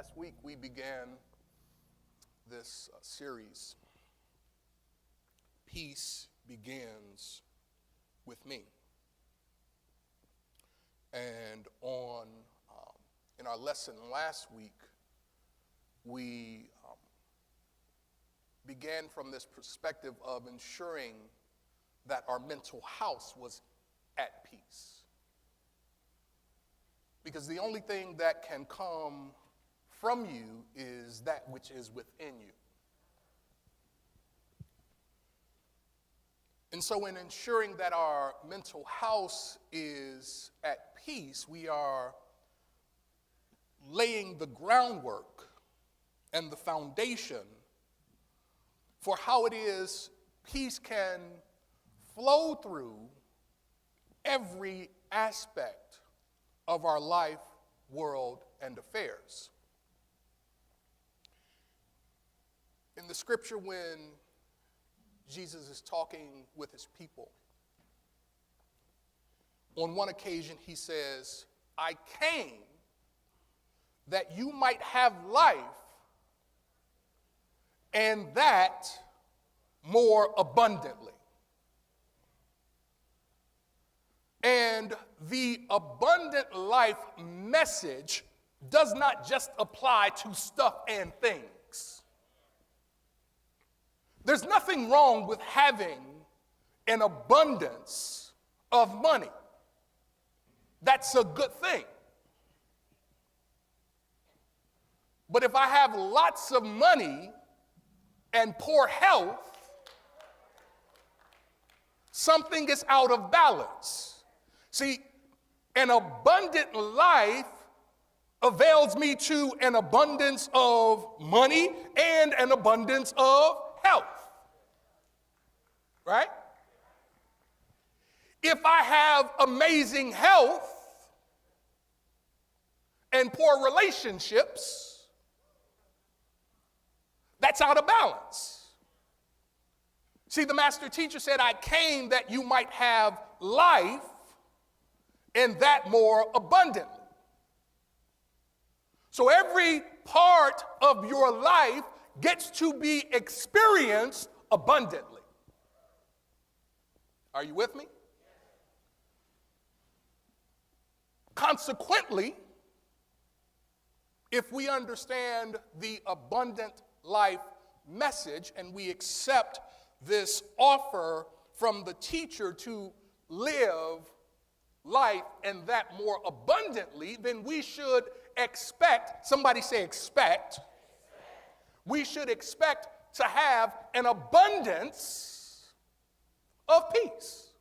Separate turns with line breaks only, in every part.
Last week we began this series, Peace Begins with Me. And in our lesson last week, we began from this perspective of ensuring that our mental house was at peace. Because the only thing that can come from you is that which is within you. And so in ensuring that our mental house is at peace, we are laying the groundwork and the foundation for how it is peace can flow through every aspect of our life, world, and affairs. In the scripture, when Jesus is talking with his people, on one occasion he says, "I came that you might have life, and that more abundantly." And the abundant life message does not just apply to stuff and things. There's nothing wrong with having an abundance of money. That's a good thing. But if I have lots of money and poor health, something is out of balance. See, an abundant life avails me to an abundance of money and an abundance of health. Right? If I have amazing health and poor relationships, that's out of balance. See, the master teacher said, "I came that you might have life, and that more abundantly." So every part of your life gets to be experienced abundantly. Are you with me? Consequently, if we understand the abundant life message and we accept this offer from the teacher to live life and that more abundantly, then we should expect, somebody say expect, we should expect to have an abundance of peace.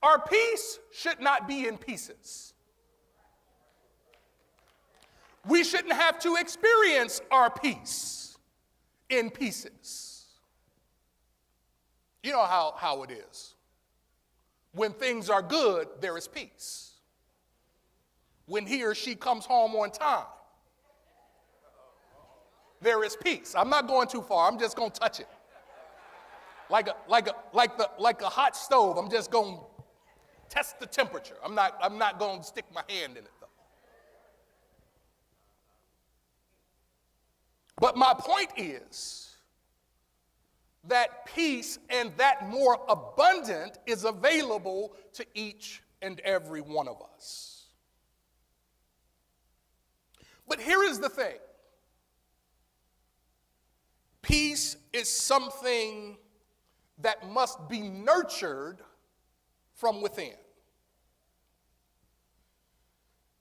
Our peace should not be in pieces. We shouldn't have to experience our peace in pieces. You know how it is. When things are good, there is peace. When he or she comes home on time, there is peace. I'm not going too far. I'm just going to touch it. Like a hot stove, I'm just going to test the temperature. I'm not going to stick my hand in it, though. But my point is that peace and that more abundant is available to each and every one of us. But here is the thing. Peace is something that must be nurtured from within.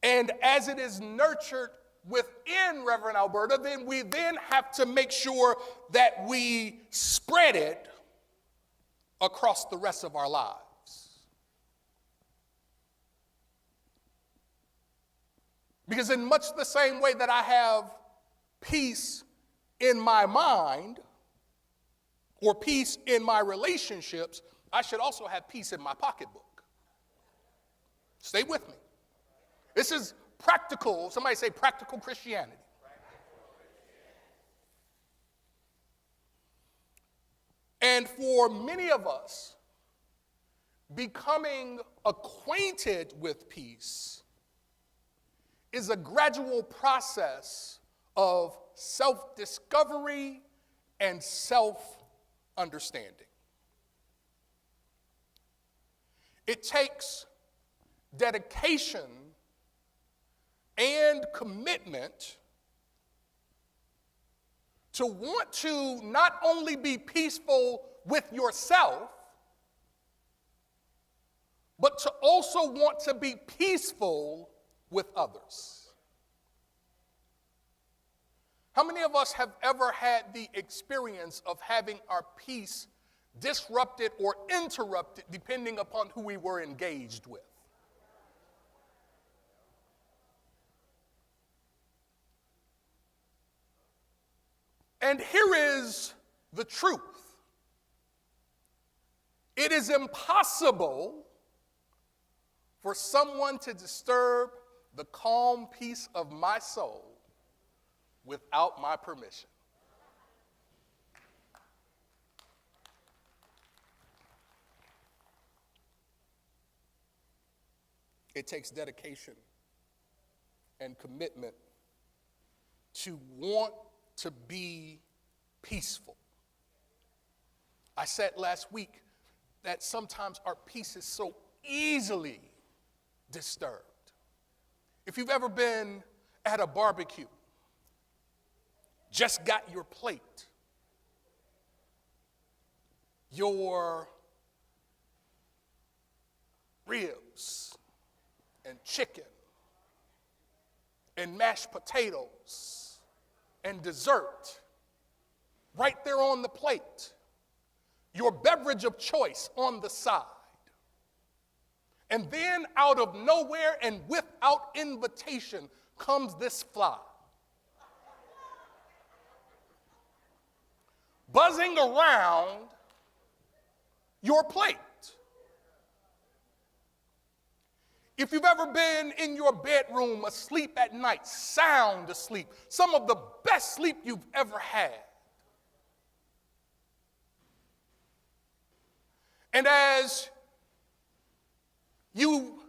And as it is nurtured within Reverend Alberta, then we have to make sure that we spread it across the rest of our lives. Because in much the same way that I have peace in my mind or peace in my relationships, I should also have peace in my pocketbook. Stay with me. This is practical, somebody say practical Christianity. And for many of us, becoming acquainted with peace is a gradual process of self-discovery and self-understanding. It takes dedication and commitment to want to not only be peaceful with yourself, but to also want to be peaceful with others. How many of us have ever had the experience of having our peace disrupted or interrupted depending upon who we were engaged with? And here is the truth. It is impossible for someone to disturb the calm peace of my soul without my permission. It takes dedication and commitment to want to be peaceful. I said last week that sometimes our peace is so easily disturbed. If you've ever been at a barbecue, just got your plate, your ribs and chicken and mashed potatoes and dessert right there on the plate, your beverage of choice on the side. And then out of nowhere and without invitation comes this fly, buzzing around your plate. If you've ever been in your bedroom asleep at night, sound asleep, some of the best sleep you've ever had, and as you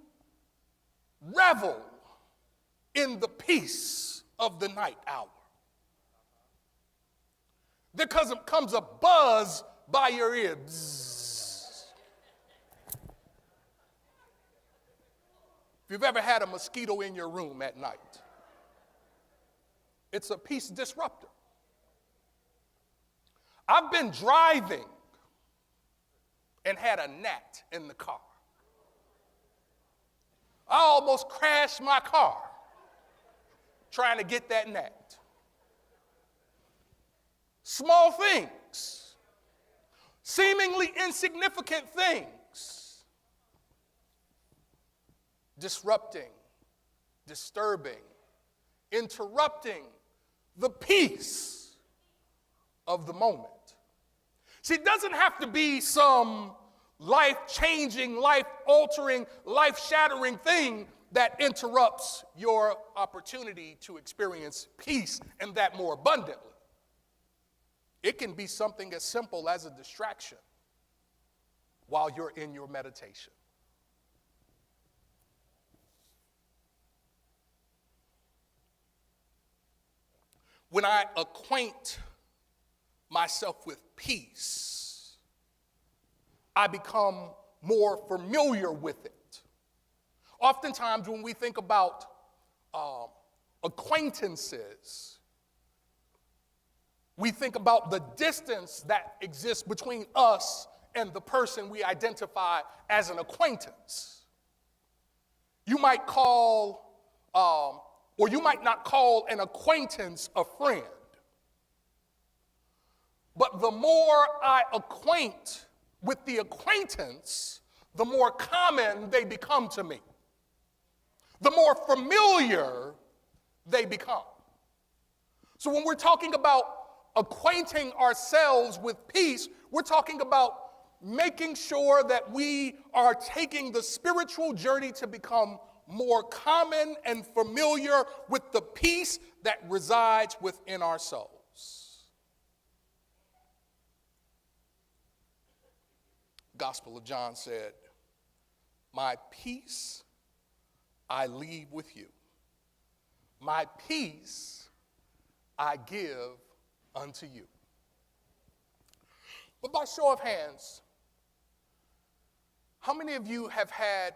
revel in the peace of the night hour, there comes a buzz by your ears. If you've ever had a mosquito in your room at night, it's a peace disruptor. I've been driving and had a gnat in the car. I almost crashed my car trying to get that gnat. Small things, seemingly insignificant things, disrupting, disturbing, interrupting the peace of the moment. See, it doesn't have to be some life-changing, life-altering, life-shattering thing that interrupts your opportunity to experience peace and that more abundantly. It can be something as simple as a distraction while you're in your meditation. When I acquaint myself with peace, I become more familiar with it. Oftentimes when we think about acquaintances, we think about the distance that exists between us and the person we identify as an acquaintance. You might call, or you might not call an acquaintance a friend. But the more I acquaint with the acquaintance, the more common they become to me. The more familiar they become. So when we're talking about acquainting ourselves with peace, we're talking about making sure that we are taking the spiritual journey to become more common and familiar with the peace that resides within our souls. Gospel of John said, "My peace I leave with you. my peace I give unto you. But by show of hands, how many of you have had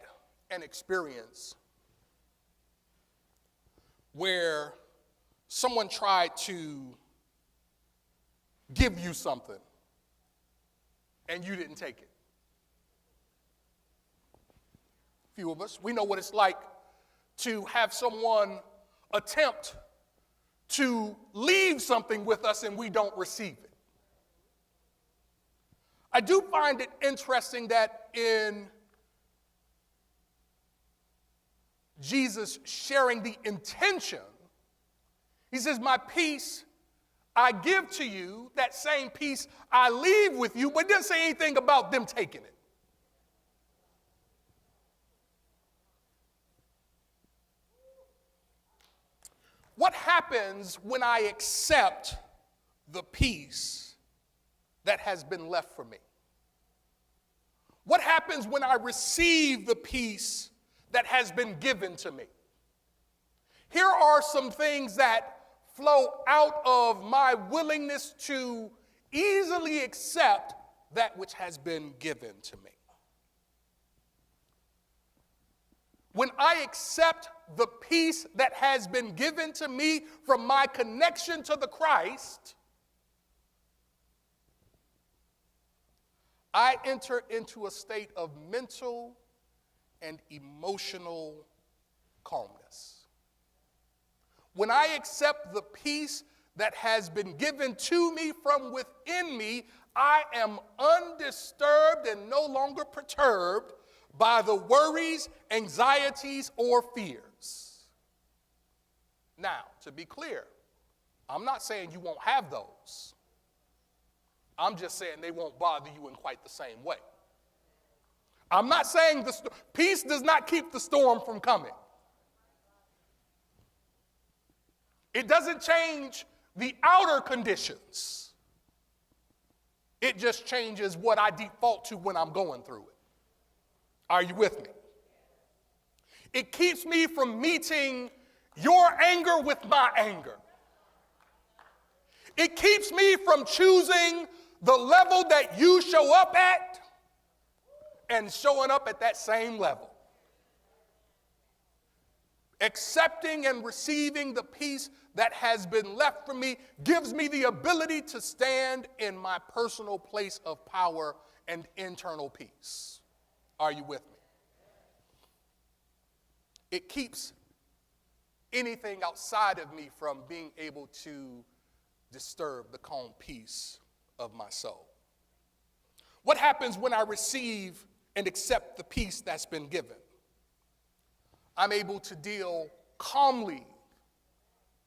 an experience where someone tried to give you something and you didn't take it? A few of us, we know what it's like to have someone attempt to leave something with us and we don't receive it. I do find it interesting that in Jesus sharing the intention, he says, my peace I give to you, that same peace I leave with you, but didn't say anything about them taking it. What happens when I accept the peace that has been left for me? What happens when I receive the peace that has been given to me? Here are some things that flow out of my willingness to easily accept that which has been given to me. When I accept the peace that has been given to me from my connection to the Christ, I enter into a state of mental and emotional calmness. When I accept the peace that has been given to me from within me, I am undisturbed and no longer perturbed by the worries, anxieties, or fears. Now, to be clear, I'm not saying you won't have those. I'm just saying they won't bother you in quite the same way. I'm not saying peace does not keep the storm from coming. It doesn't change the outer conditions. It just changes what I default to when I'm going through it. Are you with me? It keeps me from meeting your anger with my anger. It keeps me from choosing the level that you show up at and showing up at that same level. Accepting and receiving the peace that has been left for me gives me the ability to stand in my personal place of power and internal peace. Are you with me? It keeps anything outside of me from being able to disturb the calm peace of my soul. What happens when I receive and accept the peace that's been given? I'm able to deal calmly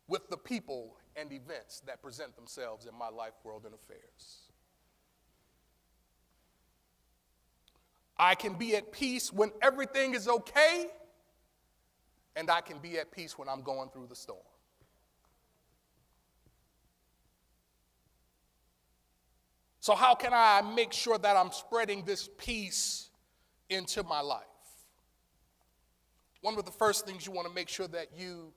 with the people and events that present themselves in my life, world, and affairs. I can be at peace when everything is okay, and I can be at peace when I'm going through the storm. So how can I make sure that I'm spreading this peace into my life? One of the first things you want to make sure that you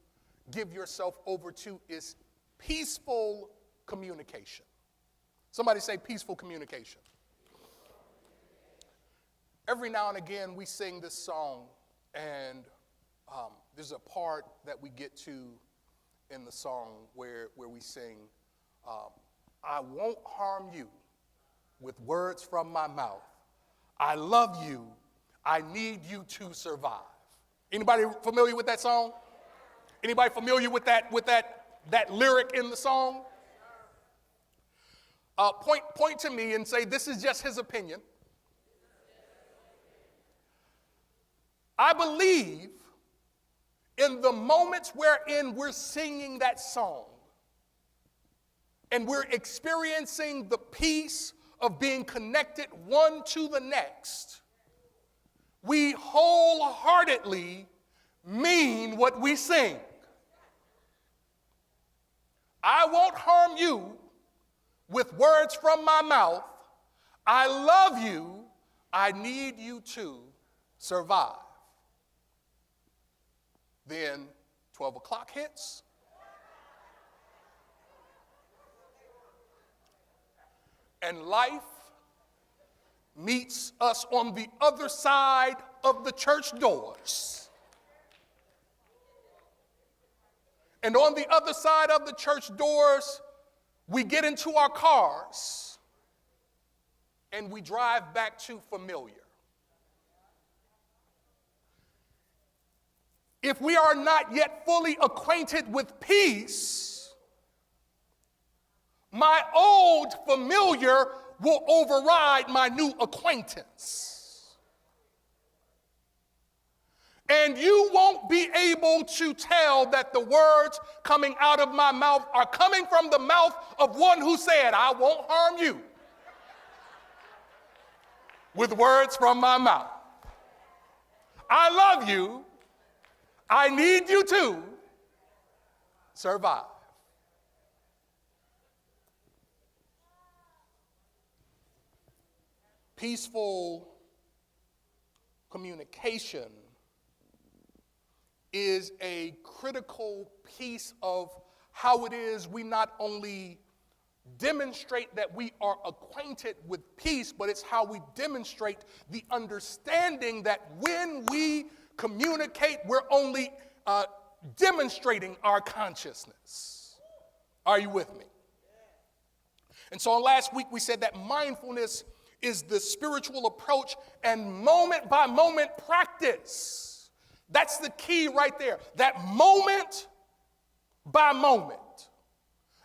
give yourself over to is peaceful communication. Somebody say peaceful communication. Every now and again we sing this song, and there's a part that we get to in the song where we sing, I won't harm you with words from my mouth. I love you. I need you to survive. Anybody familiar with that song? Anybody familiar with that lyric in the song? Point to me and say, this is just his opinion. I believe in the moments wherein we're singing that song and we're experiencing the peace of being connected one to the next, we wholeheartedly mean what we sing. I won't harm you with words from my mouth. I love you. I need you to survive. Then 12 o'clock hits. And life meets us on the other side of the church doors. And on the other side of the church doors, we get into our cars and we drive back to familiar. If we are not yet fully acquainted with peace, my old familiar will override my new acquaintance. And you won't be able to tell that the words coming out of my mouth are coming from the mouth of one who said, I won't harm you with words from my mouth. I love you. I need you to survive. Peaceful communication is a critical piece of how it is we not only demonstrate that we are acquainted with peace, but it's how we demonstrate the understanding that when we communicate, we're only demonstrating our consciousness. Are you with me? And so last week we said that mindfulness is the spiritual approach and moment by moment practice. That's the key right there. That moment by moment.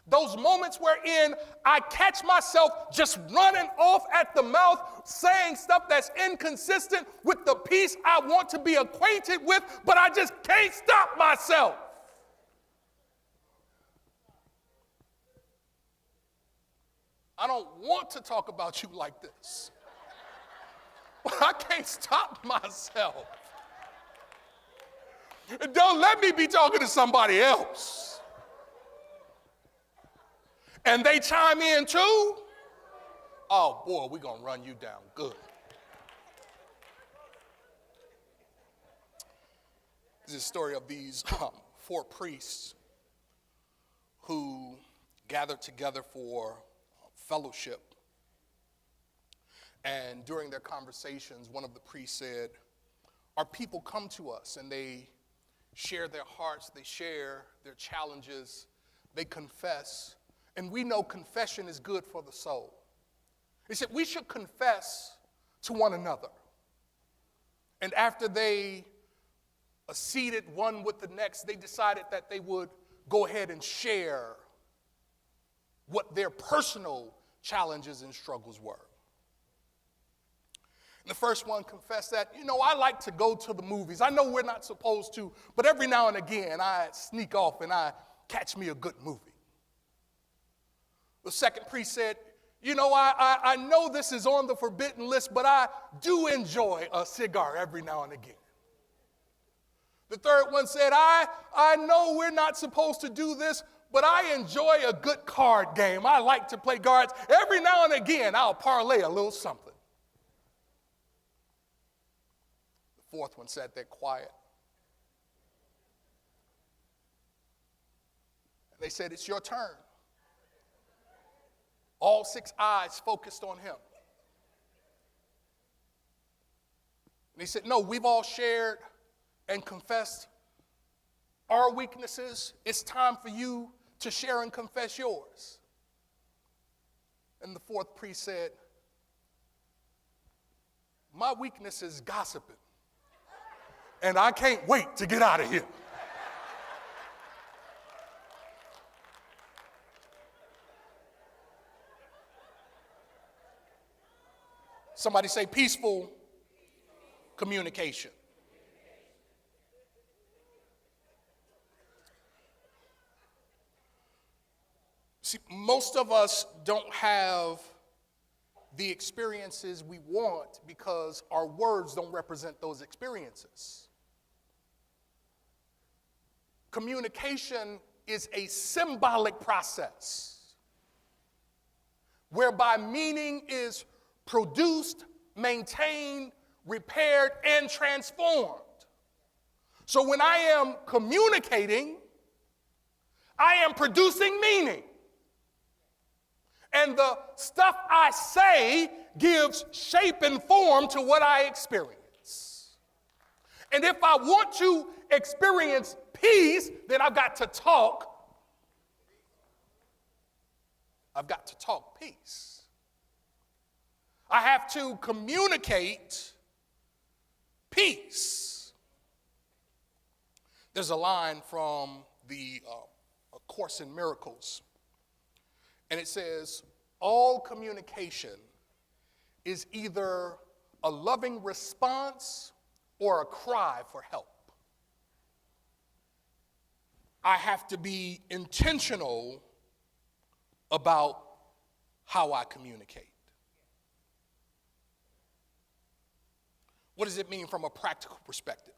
Those moments wherein I catch myself just running off at the mouth, saying stuff that's inconsistent with the peace I want to be acquainted with, but I just can't stop myself. I don't want to talk about you like this, but I can't stop myself. Don't let me be talking to somebody else. And they chime in too. Oh boy, we're going to run you down good. This is a story of these 4 priests who gathered together for fellowship. And during their conversations, one of the priests said, our people come to us and they share their hearts, they share their challenges, they confess. And we know confession is good for the soul. He said we should confess to one another. And after they acceded one with the next, they decided that they would go ahead and share what their personal challenges and struggles were. And the first one confessed that, I like to go to the movies. I know we're not supposed to, but every now and again I sneak off and I catch me a good movie. The second priest said, I know this is on the forbidden list, but I do enjoy a cigar every now and again. The third one said, I know we're not supposed to do this, but I enjoy a good card game. I like to play cards. Every now and again, I'll parlay a little something. The fourth one sat there quiet. And they said, it's your turn. All 6 eyes focused on him. And he said, no, we've all shared and confessed our weaknesses. It's time for you to share and confess yours. And the fourth priest said, my weakness is gossiping, and I can't wait to get out of here. Somebody say peaceful communication. See, most of us don't have the experiences we want because our words don't represent those experiences. Communication is a symbolic process whereby meaning is produced, maintained, repaired, and transformed. So when I am communicating, I am producing meaning. And the stuff I say gives shape and form to what I experience. And if I want to experience peace, then I've got to talk. I've got to talk peace. I have to communicate peace. There's a line from the A Course in Miracles, and it says, all communication is either a loving response or a cry for help. I have to be intentional about how I communicate. What does it mean from a practical perspective?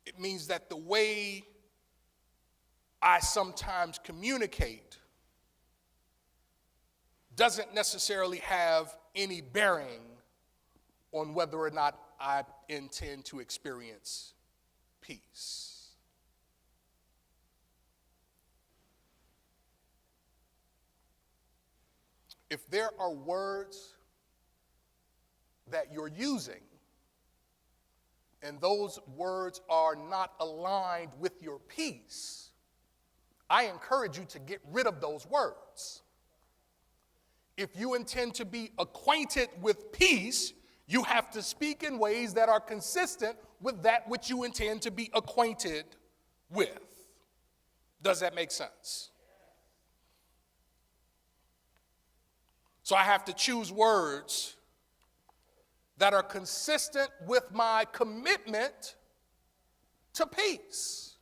It means that the way I sometimes communicate doesn't necessarily have any bearing on whether or not I intend to experience peace. If there are words that you're using and those words are not aligned with your peace, I encourage you to get rid of those words. If you intend to be acquainted with peace, you have to speak in ways that are consistent with that which you intend to be acquainted with. Does that make sense? So I have to choose words that are consistent with my commitment to peace.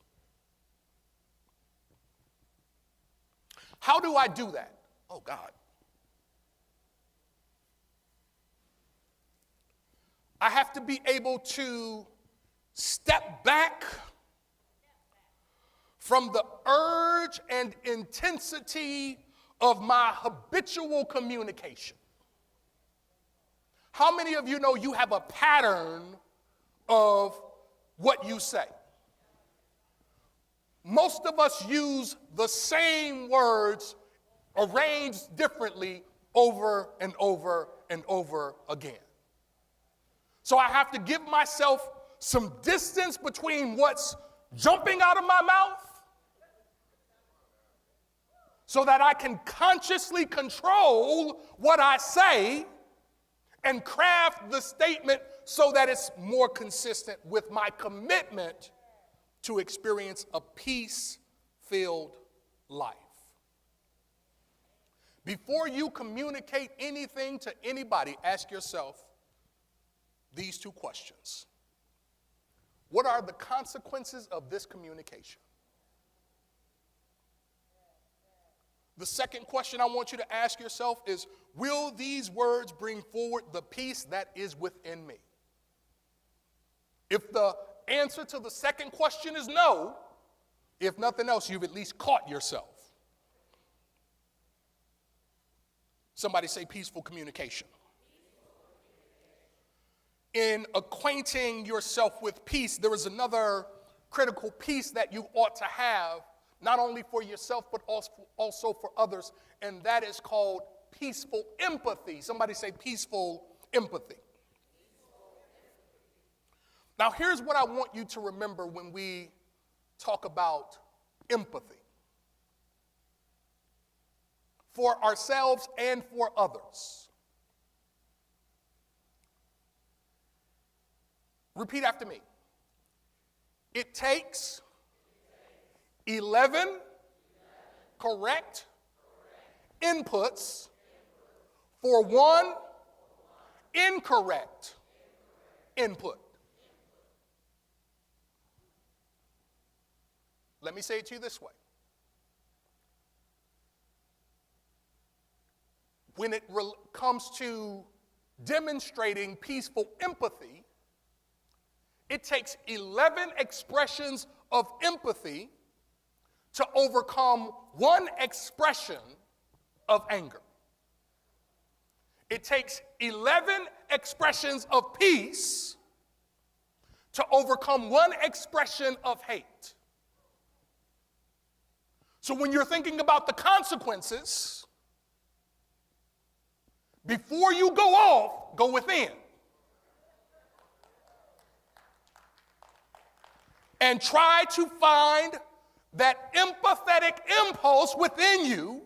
How do I do that? Oh, God. I have to be able to step back from the urge and intensity of my habitual communication. How many of you know you have a pattern of what you say? Most of us use the same words arranged differently over and over and over again. So I have to give myself some distance between what's jumping out of my mouth so that I can consciously control what I say and craft the statement so that it's more consistent with my commitment to experience a peace-filled life. Before you communicate anything to anybody, ask yourself these two questions. What are the consequences of this communication? The second question I want you to ask yourself is, will these words bring forward the peace that is within me? If the answer to the second question is no, if nothing else, you've at least caught yourself. Somebody say peaceful communication. In acquainting yourself with peace, there is another critical piece that you ought to have, not only for yourself, but also for others, and that is called peaceful empathy. Somebody say peaceful empathy. Now, here's what I want you to remember when we talk about empathy. For ourselves and for others. Repeat after me. It takes 11 correct inputs for one incorrect input. Let me say it to you this way. When it comes to demonstrating peaceful empathy, it takes 11 expressions of empathy to overcome one expression of anger. It takes 11 expressions of peace to overcome one expression of hate. So when you're thinking about the consequences, before you go off, go within. And try to find that empathetic impulse within you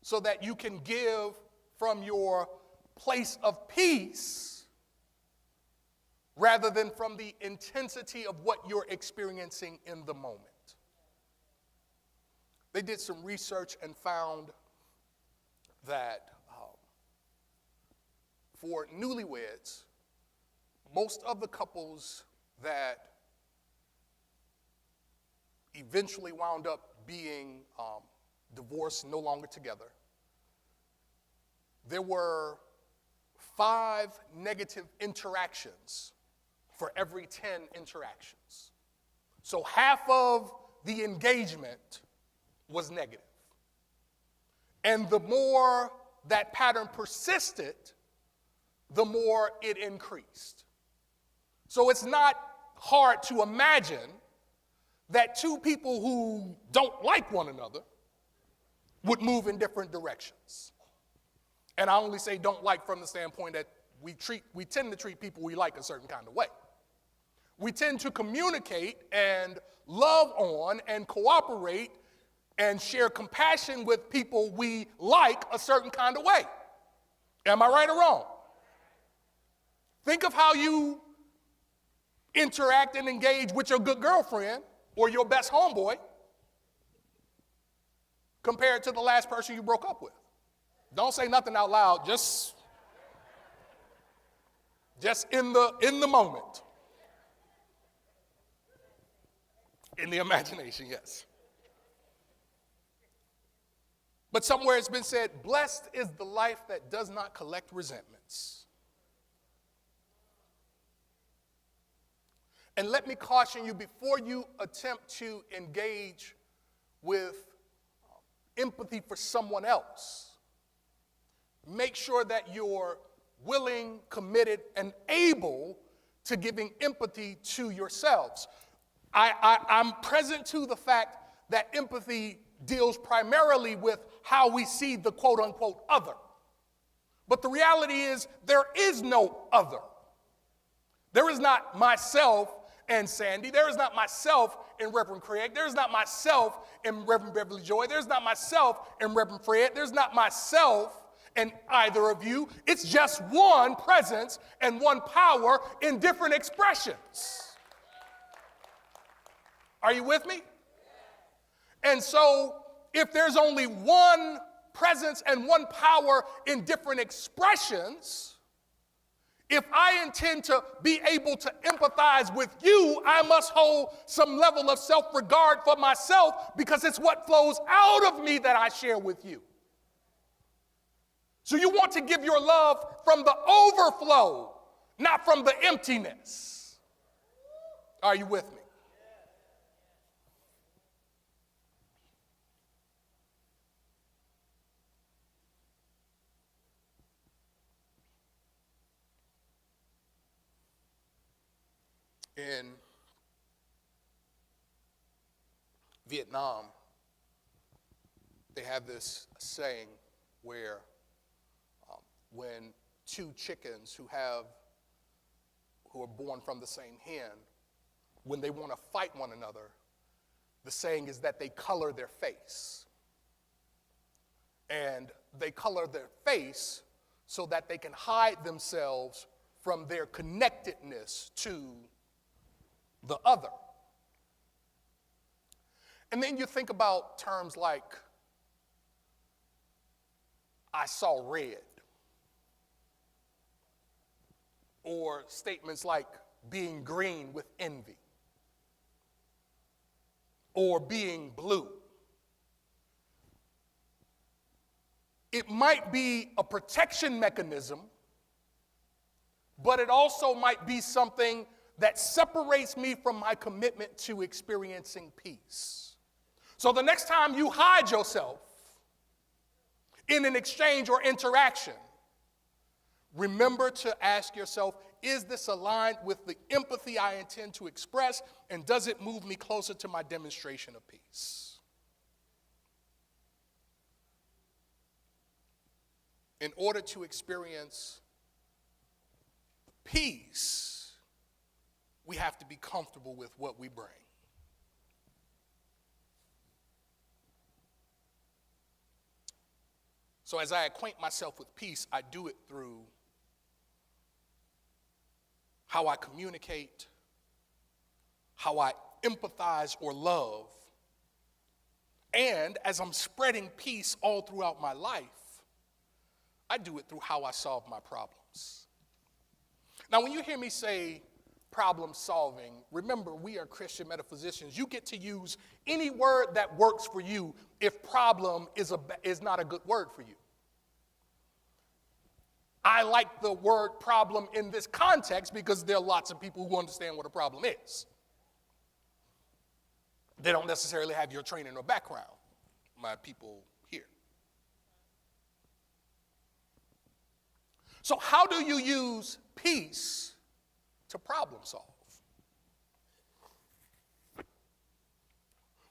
so that you can give from your place of peace rather than from the intensity of what you're experiencing in the moment. They did some research and found that for newlyweds, most of the couples that eventually wound up being divorced, no longer together, there were 5 negative interactions for every 10 interactions. So half of the engagement was negative. And the more that pattern persisted, the more it increased. So it's not hard to imagine that 2 people who don't like one another would move in different directions. And I only say don't like from the standpoint that we tend to treat people we like a certain kind of way. We tend to communicate and love on and cooperate and share compassion with people we like a certain kind of way. Am I right or wrong? Think of how you interact and engage with your good girlfriend or your best homeboy compared to the last person you broke up with. Don't say nothing out loud, just in the moment. In the imagination, yes. But somewhere it's been said, blessed is the life that does not collect resentments. And let me caution you, before you attempt to engage with empathy for someone else, make sure that you're willing, committed, and able to giving empathy to yourselves. I'm present to the fact that empathy deals primarily with how we see the quote-unquote other. But the reality is there is no other. There is not myself and Sandy. There is not myself and Reverend Craig. There is not myself and Reverend Beverly Joy. There's not myself and Reverend Fred. There's not myself and either of you. It's just one presence and one power in different expressions. Are you with me? And so if there's only one presence and one power in different expressions, if I intend to be able to empathize with you, I must hold some level of self-regard for myself because it's what flows out of me that I share with you. So you want to give your love from the overflow, not from the emptiness. Are you with me? In Vietnam, they have this saying where when 2 chickens who are born from the same hen, when they want to fight one another, the saying is that they color their face. And they color their face so that they can hide themselves from their connectedness to the other. And then you think about terms like, I saw red, or statements like being green with envy, or being blue. It might be a protection mechanism, but it also might be something that separates me from my commitment to experiencing peace. So the next time you hide yourself in an exchange or interaction, remember to ask yourself, Is this aligned with the empathy I intend to express? And does it move me closer to my demonstration of peace? In order to experience peace, we have to be comfortable with what we bring. So as I acquaint myself with peace, I do it through how I communicate, how I empathize or love, and as I'm spreading peace all throughout my life, I do it through how I solve my problems. Now, when you hear me say problem solving, remember, we are Christian metaphysicians. You get to use any word that works for you if problem is not a good word for you. I like the word problem in this context because there are lots of people who understand what a problem is. They don't necessarily have your training or background, my people here. So how do you use peace to problem solve?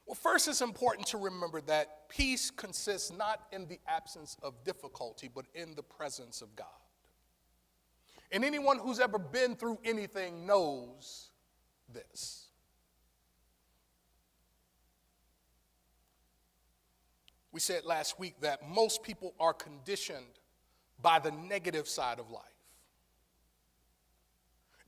Well, first it's important to remember that peace consists not in the absence of difficulty, but in the presence of God. And anyone who's ever been through anything knows this. We said last week that most people are conditioned by the negative side of life.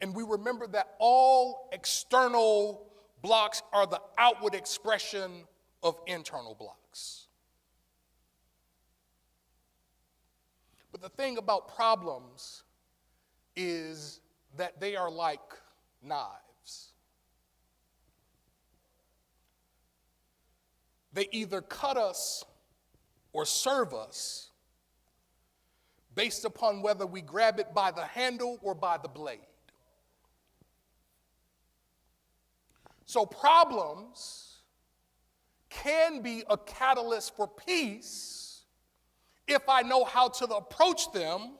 And we remember that all external blocks are the outward expression of internal blocks. But the thing about problems is that they are like knives. They either cut us or serve us based upon whether we grab it by the handle or by the blade. So problems can be a catalyst for peace if I know how to approach them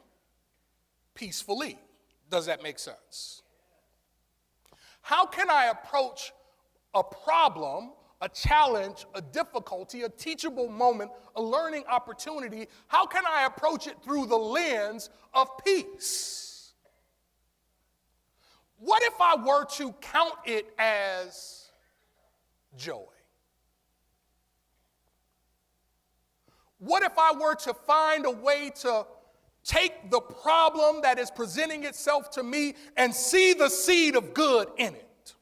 peacefully. Does that make sense? How can I approach a problem, a challenge, a difficulty, a teachable moment, a learning opportunity? How can I approach it through the lens of peace? What if I were to count it as joy? What if I were to find a way to take the problem that is presenting itself to me and see the seed of good in it?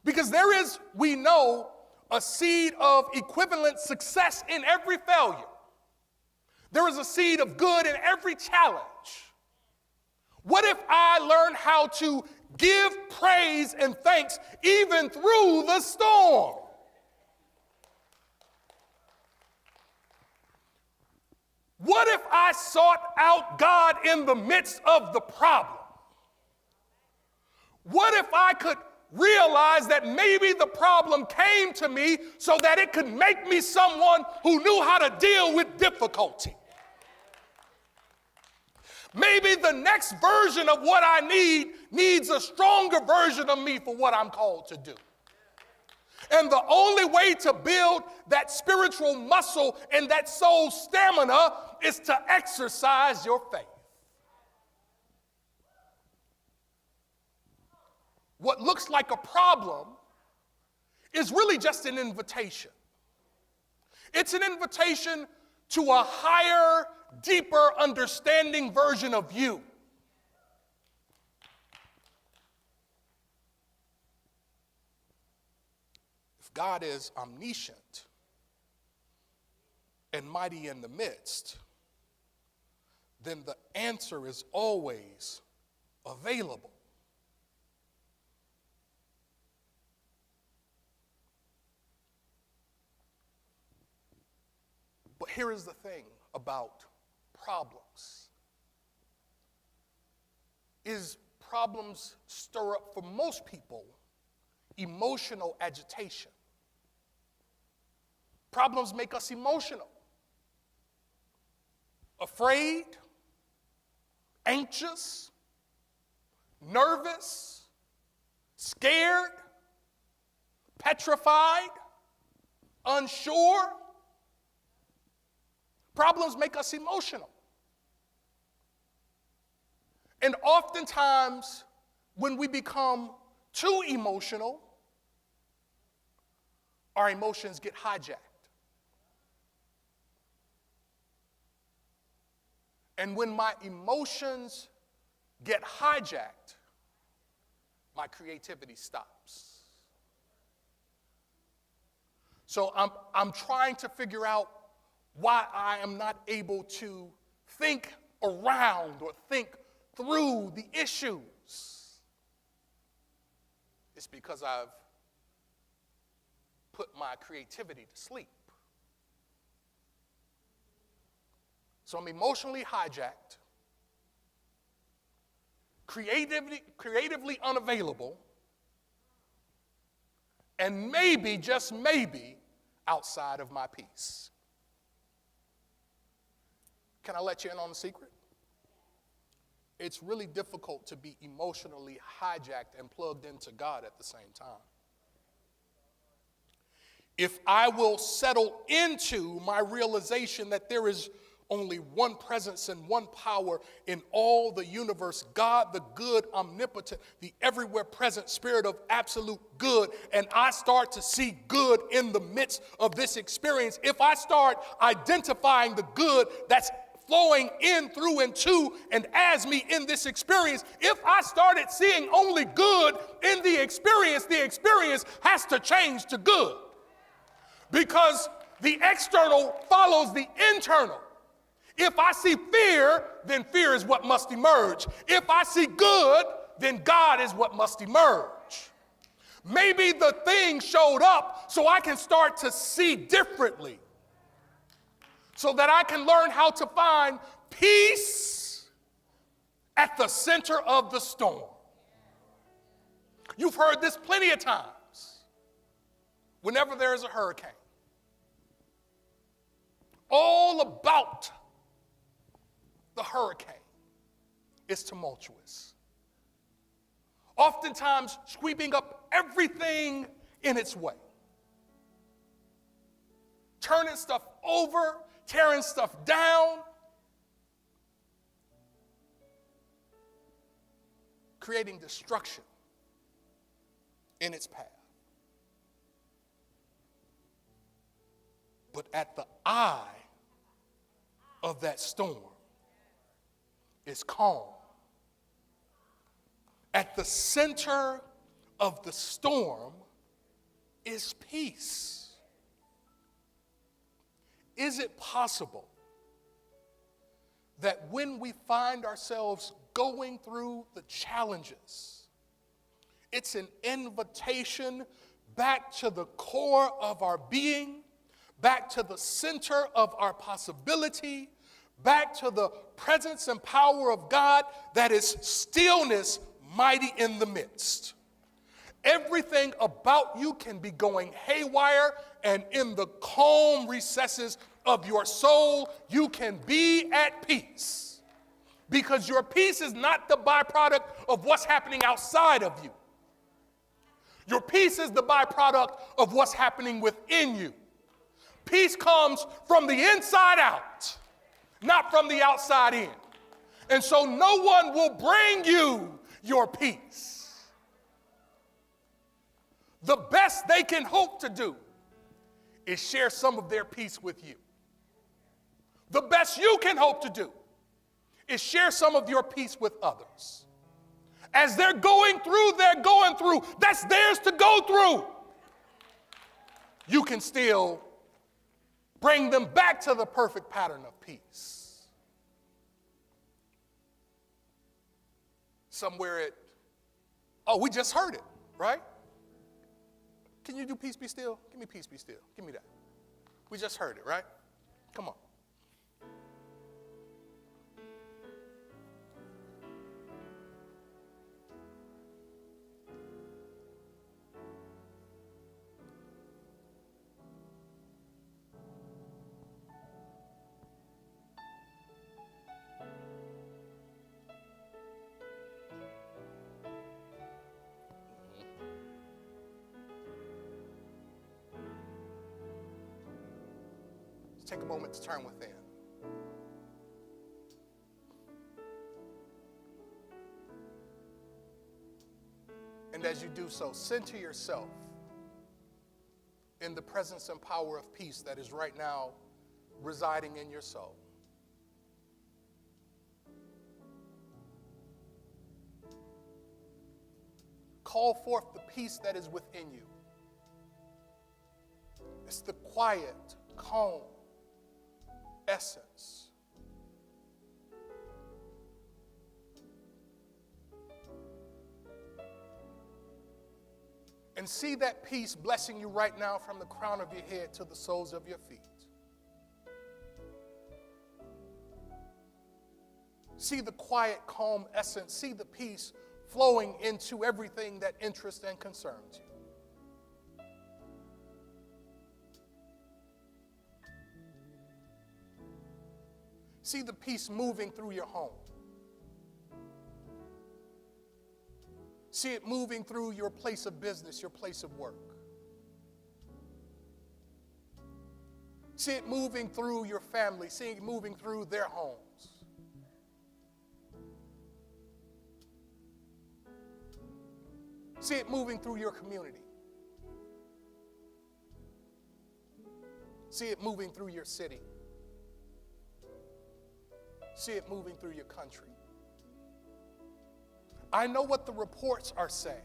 Because there is, we know, a seed of equivalent success in every failure. There is a seed of good in every challenge. What if I learn how to give praise and thanks even through the storm? What if I sought out God in the midst of the problem? What if I could realize that maybe the problem came to me so that it could make me someone who knew how to deal with difficulty? Maybe the next version of what I need needs a stronger version of me for what I'm called to do. And the only way to build that spiritual muscle and that soul stamina is to exercise your faith. What looks like a problem is really just an invitation. It's an invitation to a higher, deeper understanding version of you. If God is omniscient and mighty in the midst, then the answer is always available. But here is the thing about problems. Is problems stir up for most people emotional agitation. Problems make us emotional, afraid, anxious, nervous, scared, petrified, unsure. Problems make us emotional. And oftentimes, when we become too emotional, our emotions get hijacked. And when my emotions get hijacked, my creativity stops. So I'm trying to figure out why I am not able to think around or think through the issues. It's because I've put my creativity to sleep. So I'm emotionally hijacked, creatively unavailable, and maybe, just maybe, outside of my peace. Can I let you in on a secret? It's really difficult to be emotionally hijacked and plugged into God at the same time. If I will settle into my realization that there is only one presence and one power in all the universe, God, the good, omnipotent, the everywhere present spirit of absolute good, and I start to see good in the midst of this experience, if I start identifying the good that's flowing in, through, and to, and as me in this experience, if I started seeing only good in the experience has to change to good. Because the external follows the internal. If I see fear, then fear is what must emerge. If I see good, then God is what must emerge. Maybe the thing showed up so I can start to see differently, so that I can learn how to find peace at the center of the storm. You've heard this plenty of times. Whenever there is a hurricane, all about the hurricane is tumultuous. Oftentimes sweeping up everything in its way. Turning stuff over, tearing stuff down, creating destruction in its path. But at the eye of that storm is calm. At the center of the storm is peace. Is it possible that when we find ourselves going through the challenges, it's an invitation back to the core of our being, back to the center of our possibility, back to the presence and power of God that is stillness mighty in the midst? Everything about you can be going haywire, and in the calm recesses of your soul, you can be at peace. Because your peace is not the byproduct of what's happening outside of you. Your peace is the byproduct of what's happening within you. Peace comes from the inside out, not from the outside in. And so no one will bring you your peace. The best they can hope to do is share some of their peace with you. The best you can hope to do is share some of your peace with others. As they're going through. That's theirs to go through. You can still bring them back to the perfect pattern of peace. Somewhere we just heard it, right? Can you do peace be still? Give me peace be still. Give me that. We just heard it, right? Come on. take a moment to turn within. And as you do so, center yourself in the presence and power of peace that is right now residing in your soul. Call forth the peace that is within you. It's the quiet, calm essence. And see that peace blessing you right now from the crown of your head to the soles of your feet. See the quiet, calm essence. See the peace flowing into everything that interests and concerns you. See the peace moving through your home. See it moving through your place of business, your place of work. See it moving through your family. See it moving through their homes. See it moving through your community. See it moving through your city. See it moving through your country. I know what the reports are saying.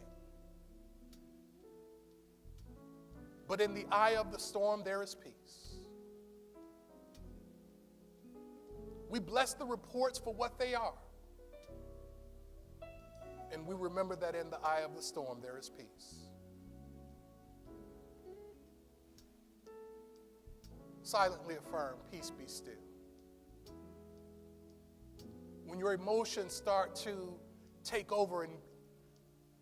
But in the eye of the storm, there is peace. We bless the reports for what they are. And we remember that in the eye of the storm, there is peace. Silently affirm, peace be still. When your emotions start to take over and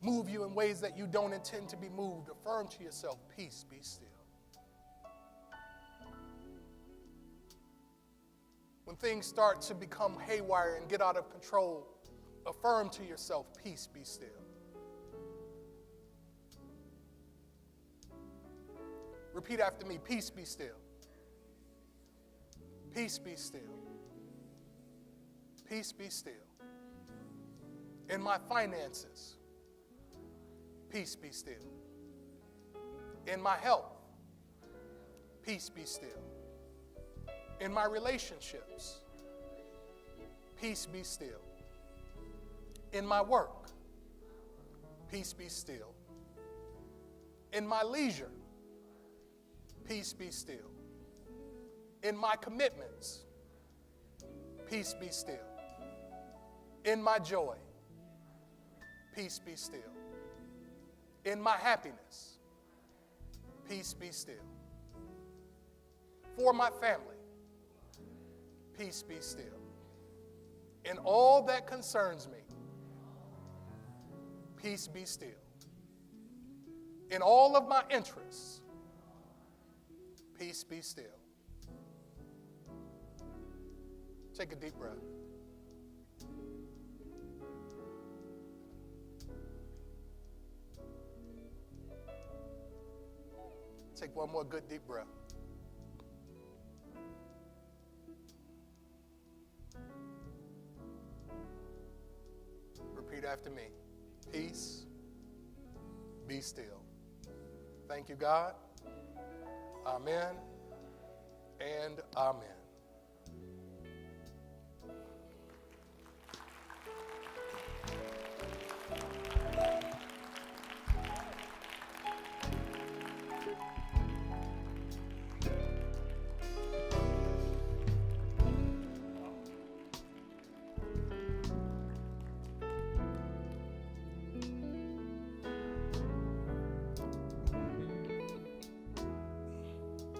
move you in ways that you don't intend to be moved, affirm to yourself, peace be still. When things start to become haywire and get out of control, affirm to yourself, peace be still. Repeat after me, peace be still. Peace be still. Peace be still. In my finances, peace be still. In my health, peace be still. In my relationships, peace be still. In my work, peace be still. In my leisure, peace be still. In my commitments, peace be still. In my joy, peace be still. In my happiness, peace be still. For my family, peace be still. In all that concerns me, peace be still. In all of my interests, peace be still. Take a deep breath. Take one more good deep breath. Repeat after me. Peace, be still. Thank you, God. Amen and amen.